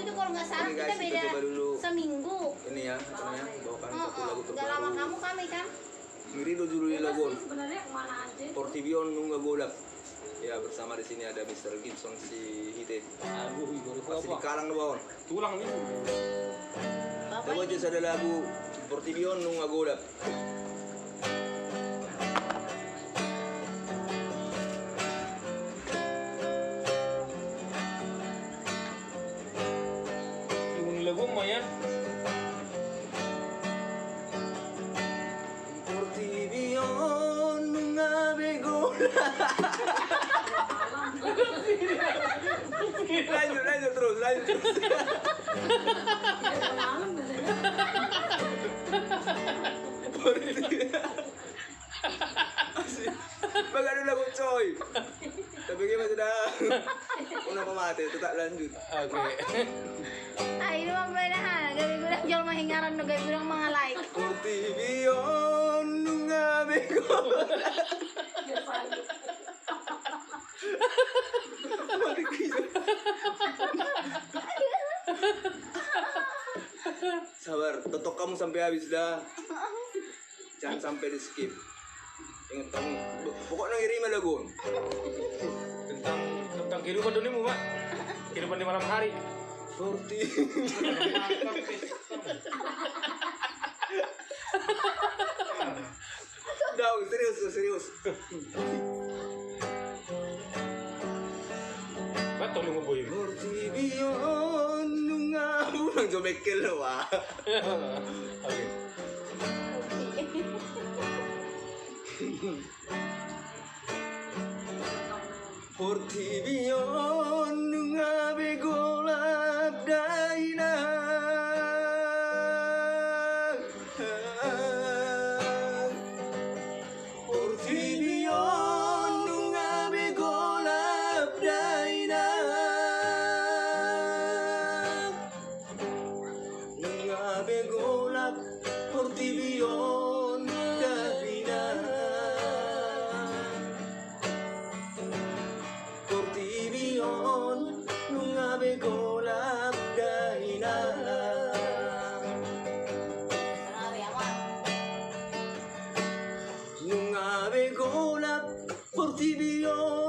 itu kalau nggak salah Oke, kita guys, beda coba dulu. seminggu. Ini ya, apa namanya? Bawakan satu lagu Nggak lama terbaru. kami kan. Mirido judul lagu. Sebenarnya kemana aja? Portivion nunga golap. Ya, bersama di sini ada Mr. Gibson si Hite. Aduh, baru itu Masih di apa? kalang bawah. Tulang nih. Bapak Coba aja ada lagu Portivion nunga golap. Yung lagu mo ya. Portivion nunga begolap. lanjut terus. Malam Bag ano lagu coy. Tapi gimana sudah? Una pamate, tak lanjut. Oke. ay naman ba na ha? Gabi ko lang dyan mahingaran no, gabi ko lang mga like. Portivion nunga begolap. Sabar, totok kamu sampai habis dah. Jangan sampai di skip. Ingat kamu, pokoknya ngirim lagu. Tentang kehidupan dunia mu, Mak. Kehidupan di malam hari. Porti. Dah, serius. Betul mo boy. Portivion nunga bulang jomekel lo ah. Oke. Portivion nunga begolap daina. Portivion nunga begolap daina. Nunga begolap Portivion daina. Portivion nunga begolap daina. Nunga begolap Portivion